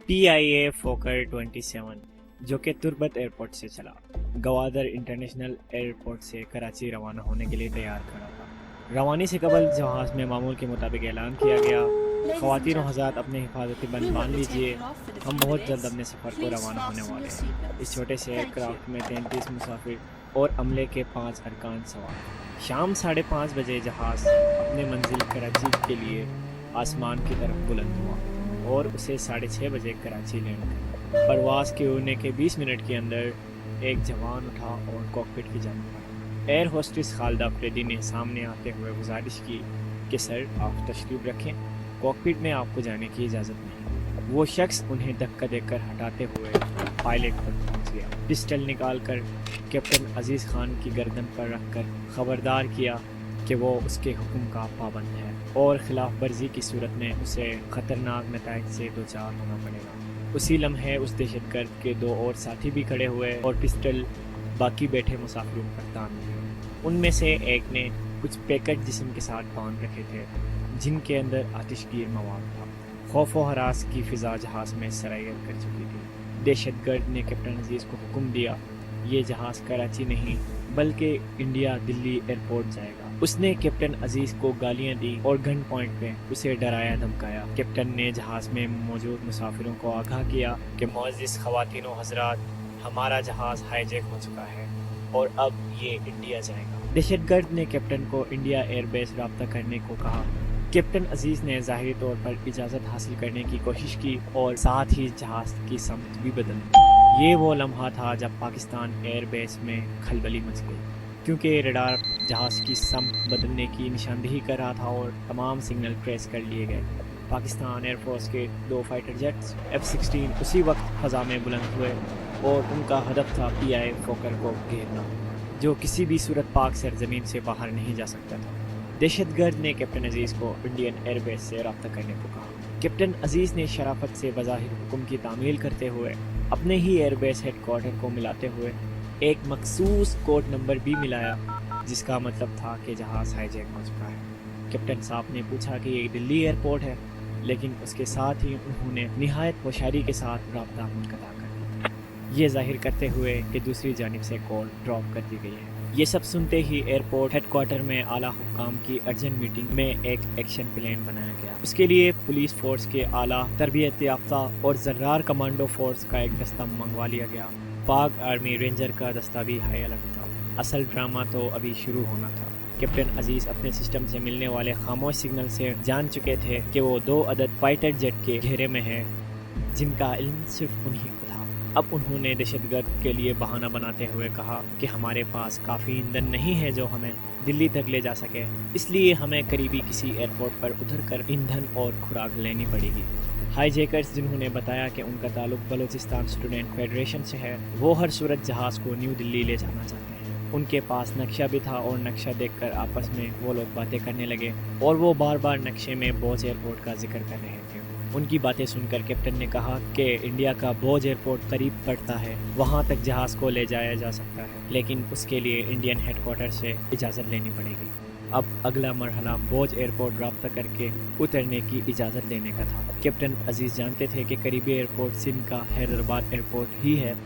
PIA फोकर 27 जो कि Turbat airport से चला, गवादर इंटरनेशनल एयरपोर्ट से कराची रवाना होने के लिए तैयार खड़ा था। रवानी से कबल जहाज़ में मामूल के मुताबिक ऐलान किया गया, ख़वातीन व हज़रात अपने हिफाजती बंद बांध लीजिए, हम बहुत जल्द अपने सफ़र को रवाना होने वाले हैं। इस छोटे से एयरक्राफ्ट में 33 मुसाफिर और अमले के 5 अरकान सवार। शाम 5:30 बजे जहाज़ अपने मंजिल कराची के लिए आसमान की तरफ बुलंद हुआ और उसे 6:30 बजे कराची लैंड किया। परवाज़ के उड़ने के 20 मिनट के अंदर एक जवान उठा और कॉकपिट की जानिब बढ़ा। एयर होस्टेस खालिदा अफरीदी ने सामने आते हुए गुजारिश की कि सर आप तशरीफ़ रखें, कॉकपिट में आपको जाने की इजाज़त नहीं। वो शख्स उन्हें धक्का देकर हटाते हुए पायलट पर पहुंच गया। पिस्टल निकाल कर कैप्टन अजीज़ खान की गर्दन पर रखकर खबरदार किया कि वो उसके हुक्म का पाबंद है और खिलाफ वर्जी की सूरत में उसे ख़तरनाक नताइज से दो चार होना पड़ेगा। उसी लम्हे उस दहशतगर्द के 2 और साथी भी खड़े हुए और पिस्टल बाकी बैठे मुसाफिरों पर तान दिए। उनमें से एक ने कुछ पैकेट जिस्म के साथ बांध रखे थे जिनके अंदर आतिशगीर मवाद था। खौफ व हरास की फ़िज़ा जहाज़ में सरायत कर चुकी थी। दहशतगर्द ने कैप्टन अजीज़ को हुक्म दिया, ये जहाज़ कराची नहीं बल्कि इंडिया दिल्ली एयरपोर्ट जाएगा। उसने कैप्टन अजीज़ को गालियां दी और गन पॉइंट पे उसे डराया धमकाया। कैप्टन ने जहाज़ में मौजूद मुसाफिरों को आगाह किया कि मुअज़्ज़िज़ ख़वातीन व हज़रात, हमारा जहाज़ हाईजैक हो चुका है और अब ये इंडिया जाएगा। दहशतगर्द ने कैप्टन को इंडिया एयरबेस रब्ता करने को कहा। कैप्टन अजीज़ ने ज़ाहिरी तौर पर इजाज़त हासिल करने की कोशिश की और साथ ही जहाज़ की समत भी बदल दी। ये वो लम्हा था जब पाकिस्तान एयरबेस में खलबली मच गई, क्योंकि रडार जहाज़ की समत बदलने की निशानदेही कर रहा था और तमाम सिग्नल ट्रेस कर लिए गए। पाकिस्तान एयरफोर्स के 2 फाइटर जेट्स F-16 उसी वक्त फ़ज़ा में बुलंद हुए और उनका हदफ था PI फोकर को घेरना, जो किसी भी सूरत पाक सरजमीन से बाहर नहीं जा सकता था। दहशतगर्द ने कैप्टन अजीज़ को इंडियन एयरबेस से रब्ता करने को कहा। कैप्टन अजीज़ ने शराफत से बज़ाहिर हुक्म की तामील करते हुए अपने ही एयरबेस हेडक्वार्टर को मिलाते हुए एक मखसूस कोड नंबर भी मिलाया, जिसका मतलब था कि जहाज़ हाईजैक हो चुका है। कैप्टन साहब ने पूछा कि ये दिल्ली एयरपोर्ट है, लेकिन उसके साथ ही उन्होंने निहायत होशियारी के साथ रब्ता मुनक़ता कर दिया, ये जाहिर करते हुए कि दूसरी जानिब से कॉल ड्रॉप कर दी गई है। ये सब सुनते ही एयरपोर्ट हेडक्वार्टर में आला हुक्काम की अर्जेंट मीटिंग में एक एक्शन प्लान बनाया गया। उसके लिए पुलिस फोर्स के आला तरबियत याफ्ता और जर्रार कमांडो फोर्स का एक दस्ता मंगवा लिया गया। पाक आर्मी रेंजर का दस्ता भी हाई अलर्ट था। असल ड्रामा तो अभी शुरू होना था। कैप्टन अजीज़ अपने सिस्टम से मिलने वाले खामोश सिग्नल से जान चुके थे कि वो 2 अदद फाइटर जेट के घेरे में है, जिनका इल्म सिर्फ उन्हीं को था। अब उन्होंने दहशतगर्द के लिए बहाना बनाते हुए कहा कि हमारे पास काफ़ी ईंधन नहीं है जो हमें दिल्ली तक ले जा सके, इसलिए हमें करीबी किसी एयरपोर्ट पर उतरकर ईंधन और खुराक लेनी पड़ेगी। हाईजैकर्स, जिन्होंने बताया कि उनका ताल्लुक बलूचिस्तान स्टूडेंट फेडरेशन से है, वो हर सूरत जहाज़ को न्यू दिल्ली ले जाना चाहते हैं। उनके पास नक्शा भी था और नक्शा देखकर आपस में वो लोग बातें करने लगे और वो बार बार नक्शे में बोझ एयरपोर्ट का जिक्र कर रहे थे। उनकी बातें सुनकर कैप्टन ने कहा कि इंडिया का बोझ एयरपोर्ट करीब पड़ता है, वहाँ तक जहाज़ को ले जाया जा सकता है, लेकिन उसके लिए इंडियन हेडक्वार्टर से इजाज़त लेनी पड़ेगी। अब अगला मरहला बोझ एयरपोर्ट रब्ता करके उतरने की इजाज़त लेने का था। कैप्टन अजीज़ जानते थे कि करीबी एयरपोर्ट सिंध का हैदराबाद एयरपोर्ट ही है।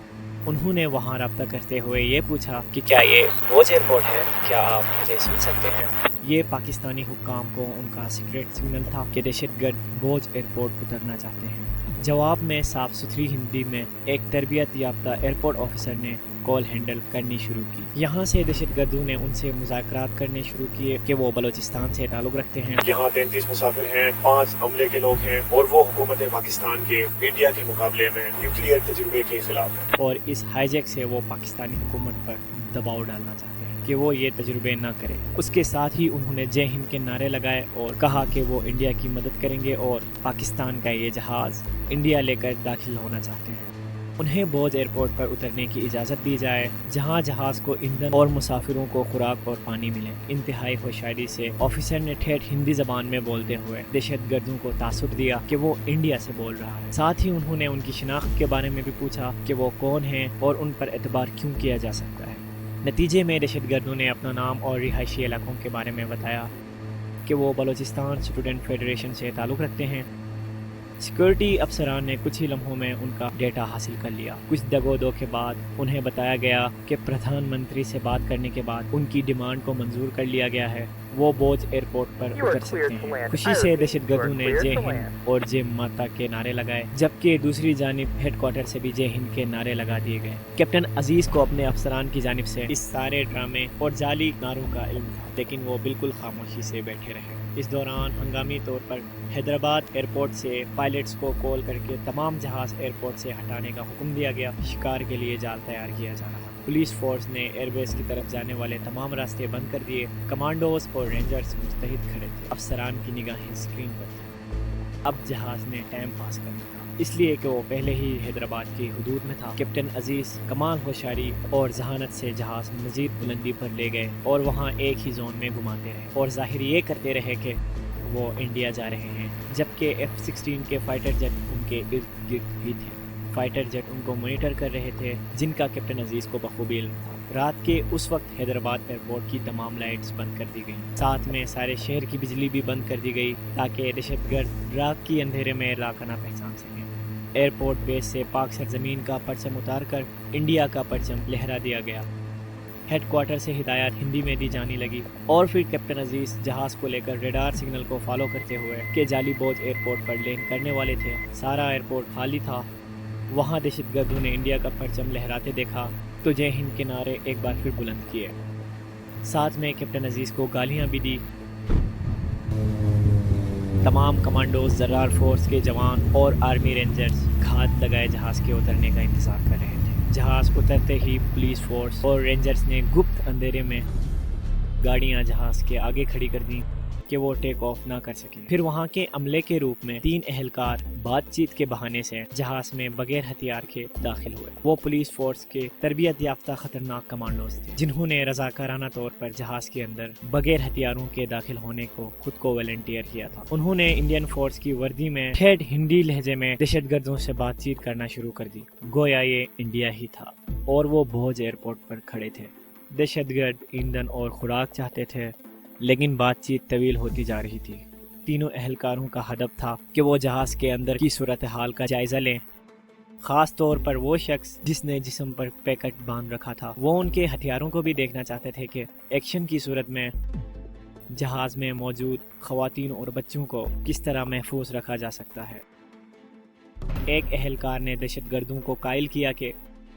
उन्होंने वहाँ रब्ता करते हुए ये पूछा कि क्या ये बोझ एयरपोर्ट है, क्या आप मुझे सुन सकते हैं। ये पाकिस्तानी हुक्काम को उनका सीक्रेट सिग्नल था कि दहशतगर्द बोझ एयरपोर्ट उतरना चाहते हैं। जवाब में साफ सुथरी हिंदी में एक तरबियत याफ्ता एयरपोर्ट ऑफिसर ने कॉल हैंडल करनी शुरू की। यहाँ से दहशतगर्दों ने उनसे मुज़ाकरात करने शुरू किए कि वो बलूचिस्तान से ताल्लुक़ रखते हैं। यहाँ 33 मुसाफिर हैं, 5 अमले के लोग हैं और वो हुकूमत पाकिस्तान के इंडिया के मुकाबले में न्यूक्लियर तजुर्बे के खिलाफ है और इस हाईजैक से वो पाकिस्तानी हुकूमत पर दबाव डालना चाहते हैं कि वो ये तजुर्बे न करे। उसके साथ ही उन्होंने जय हिंद के नारे लगाए और कहा कि वो इंडिया की मदद करेंगे और पाकिस्तान का ये जहाज़ इंडिया लेकर दाखिल होना चाहते हैं। उन्हें बोझ एयरपोर्ट पर उतरने की इजाज़त दी जाए, जहां जहाज़ को ईंधन और मुसाफिरों को खुराक और पानी मिले। इंतहाई होशियारी से ऑफिसर ने ठेठ हिंदी ज़बान में बोलते हुए दहशतगर्दों को तासुर दिया कि वो इंडिया से बोल रहा है। साथ ही उन्होंने उनकी शिनाख्त के बारे में भी पूछा कि वो कौन हैं और उन पर एतबार क्यों किया जा सकता है। नतीजे में दहशतगर्दों ने अपना नाम और रिहायशी इलाकों के बारे में बताया कि वो बलूचिस्तान स्टूडेंट फेडरेशन से ताल्लुक़ रखते हैं سیکورٹی افسران نے کچھ ہی لمحوں میں ان کا ڈیٹا حاصل کر لیا۔ کچھ دگ و دو کے بعد انہیں بتایا گیا کہ پردھان منتری سے بات کرنے کے بعد ان کی ڈیمانڈ کو منظور کر لیا گیا ہے، وہ بوجھ ایئرپورٹ پر اتر سکتے ہیں۔ خوشی سے دہشت گردوں نے جے ہند اور جے ماتا کے نعرے لگائے، جبکہ دوسری جانب ہیڈ کوارٹر سے بھی جے ہند کے نعرے لگا دیے گئے۔ کیپٹن عزیز کو اپنے افسران کی جانب سے اس سارے ڈرامے اور جعلی نعروں کا علم تھا، لیکن وہ بالکل خاموشی سے بیٹھے رہے۔ اس دوران ہنگامی طور پر حیدرآباد ایئرپورٹ سے پائلٹس کو کال کر کے تمام جہاز ایئرپورٹ سے ہٹانے کا حکم دیا گیا۔ شکار کے لیے جال تیار کیا جا رہا۔ پولیس فورس نے ایئر بیس کی طرف جانے والے تمام راستے بند کر دیے۔ کمانڈوز اور رینجرز مستعد کھڑے تھے، افسران کی نگاہیں اسکرین پر تھیں۔ اب جہاز نے ٹائم پاس کرنا تھا، اس لیے کہ وہ پہلے ہی حیدرآباد کی حدود میں تھا۔ کیپٹن عزیز کمال ہوشیاری اور ذہانت سے جہاز مزید بلندی پر لے گئے اور وہاں ایک ہی زون میں گھماتے رہے اور ظاہر یہ کرتے رہے کہ وہ انڈیا جا رہے ہیں، جبکہ F-16 کے فائٹر جیٹ ان کے ارد گرد ہی تھے۔ فائٹر جیٹ ان کو مانیٹر کر رہے تھے، جن کا کیپٹن عزیز کو بخوبی علم تھا۔ رات کے اس وقت حیدرآباد ایئرپورٹ کی تمام لائٹس بند کر دی گئیں، ساتھ میں سارے شہر کی بجلی بھی بند کر دی گئی تاکہ دہشت گرد رات کی اندھیرے میں علاقہ نہ پہچان سکیں۔ ایئرپورٹ بیس سے پاک سرزمین کا پرچم اتار کر انڈیا کا پرچم لہرا دیا گیا۔ ہیڈ کوارٹر سے ہدایات ہندی میں دی جانے لگی اور پھر کیپٹن عزیز جہاز کو لے کر ریڈار سگنل کو فالو کرتے ہوئے کہ جعلی بوجھ ایئرپورٹ پر لینڈ کرنے والے تھے۔ سارا ایئرپورٹ خالی تھا۔ وہاں دہشت گردوں نے انڈیا کا پرچم لہراتے دیکھا تو جے ہند کے نعرے ایک بار پھر بلند کیے، ساتھ میں کیپٹن عزیز کو گالیاں بھی دی۔ تمام کمانڈوز، زرار فورس کے جوان اور آرمی رینجرز گھات لگائے جہاز کے اترنے کا انتظار کر رہے تھے۔ جہاز اترتے ہی پولیس فورس اور رینجرز نے گپت اندھیرے میں گاڑیاں جہاز کے آگے کھڑی کر دیں کہ وہ ٹیک آف نہ کر سکیں۔ پھر وہاں کے عملے کے روپ میں 3 اہلکار بات چیت کے بہانے سے جہاز میں بغیر ہتھیار کے داخل ہوئے۔ وہ پولیس فورس کے تربیت یافتہ خطرناک کمانڈوز تھے، جنہوں نے رضاکارانہ طور پر جہاز کے اندر بغیر ہتھیاروں کے داخل ہونے کو خود کو والنٹیئر کیا تھا۔ انہوں نے انڈین فورس کی وردی میں ٹھیٹھ ہندی لہجے میں دہشت گردوں سے بات چیت کرنا شروع کر دی، گویا یہ انڈیا ہی تھا اور وہ بوجھ ایئرپورٹ پر کھڑے تھے۔ دہشت گرد ایندھن اور خوراک چاہتے تھے، لیکن بات چیت طویل ہوتی جا رہی تھی۔ تینوں اہلکاروں کا ہدف تھا کہ وہ جہاز کے اندر کی صورتحال کا جائزہ لیں، خاص طور پر وہ شخص جس نے جسم پر پیکٹ باندھ رکھا تھا۔ وہ ان کے ہتھیاروں کو بھی دیکھنا چاہتے تھے کہ ایکشن کی صورت میں جہاز میں موجود خواتین اور بچوں کو کس طرح محفوظ رکھا جا سکتا ہے۔ ایک اہلکار نے دہشت گردوں کو قائل کیا کہ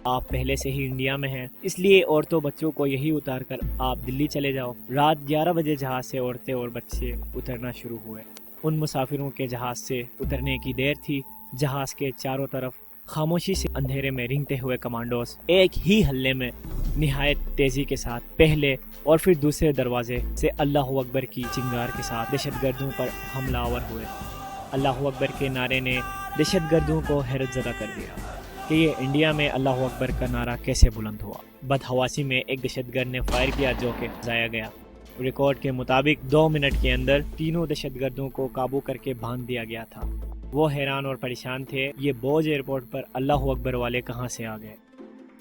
آپ پہلے سے ہی انڈیا میں ہیں، اس لیے عورتوں بچوں کو یہی اتار کر آپ دلی چلے جاؤ۔ رات 11 بجے جہاز سے عورتیں اور بچے اترنا شروع ہوئے۔ ان مسافروں کے جہاز سے اترنے کی دیر تھی۔ جہاز کے چاروں طرف خاموشی سے اندھیرے میں رینگتے ہوئے کمانڈوز ایک ہی حلے میں نہایت تیزی کے ساتھ پہلے اور پھر دوسرے دروازے سے اللہ اکبر کی چنگار کے ساتھ دہشت گردوں پر حملہ آور ہوئے۔ اللہ اکبر کے نعرے نے دہشت گردوں کو حیرت زدہ کر دیا کہ یہ انڈیا میں اللہ اکبر کا نعرہ کیسے بلند ہوا۔ بدحواسی میں ایک دہشت گرد نے فائر کیا جو کہ ضائع گیا۔ ریکارڈ کے مطابق 2 منٹ کے اندر تینوں دہشت گردوں کو قابو کر کے باندھ دیا گیا تھا۔ وہ حیران اور پریشان تھے، یہ بوجھ ایئرپورٹ پر اللہ اکبر والے کہاں سے آ گئے۔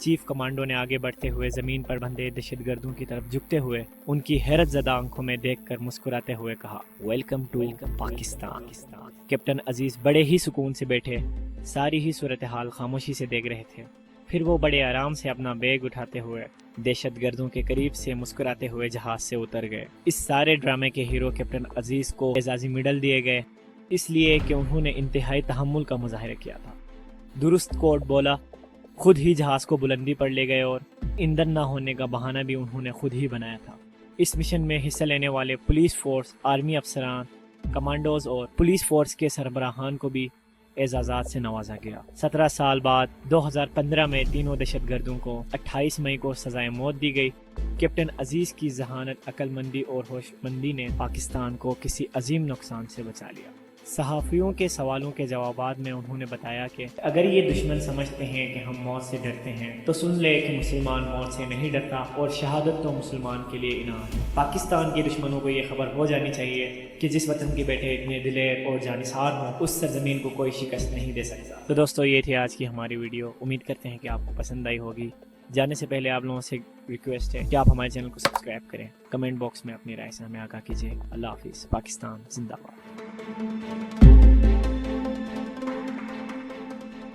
چیف کمانڈو نے آگے بڑھتے ہوئے زمین پر بندھے دہشت گردوں کی طرف جھکتے ہوئے ان کی حیرت زدہ آنکھوں میں دیکھ کر مسکراتے ہوئے کہا، ویلکم ٹو پاکستان۔ کیپٹن عزیز بڑے ہی سکون سے بیٹھے ساری ہی صورتحال خاموشی سے دیکھ رہے تھے۔ پھر وہ بڑے آرام سے اپنا بیگ اٹھاتے ہوئے دہشت گردوں کے قریب سے مسکراتے ہوئے جہاز سے اتر گئے۔ اس سارے ڈرامے کے ہیرو کیپٹن عزیز کو اعزازی میڈل دیے گئے، اس لیے کہ انہوں نے انتہائی تحمل کا مظاہرہ کیا تھا۔ درست کوڈ بولا، خود ہی جہاز کو بلندی پر لے گئے اور ایندھن نہ ہونے کا بہانہ بھی انہوں نے خود ہی بنایا تھا۔ اس مشن میں حصہ لینے والے پولیس فورس، آرمی افسران، کمانڈوز اور پولیس فورس کے سربراہان کو بھی اعزازات سے نوازا گیا۔ 17 سال بعد 2015 میں تینوں دہشت گردوں کو 28 مئی کو سزائے موت دی گئی۔ کیپٹن عزیز کی ذہانت، عقل مندی اور ہوش مندی نے پاکستان کو کسی عظیم نقصان سے بچا لیا۔ صحافیوں کے سوالوں کے جوابات میں انہوں نے بتایا کہ اگر یہ دشمن سمجھتے ہیں کہ ہم موت سے ڈرتے ہیں تو سن لے کہ مسلمان موت سے نہیں ڈرتا اور شہادت تو مسلمان کے لیے انعام ہے۔ پاکستان کے دشمنوں کو یہ خبر ہو جانی چاہیے کہ جس وطن کے بیٹے اتنے دلیر اور جانثار ہوں، اس سرزمین کو کوئی شکست نہیں دے سکتا۔ تو دوستو، یہ تھی آج کی ہماری ویڈیو۔ امید کرتے ہیں کہ آپ کو پسند آئی ہوگی۔ جانے سے پہلے آپ لوگوں سے ریکویسٹ ہے کہ آپ ہمارے چینل کو سبسکرائب کریں، کمنٹ باکس میں اپنی رائے سے ہمیں آگاہ کیجیے۔ اللہ حافظ۔ پاکستان زندہ باد۔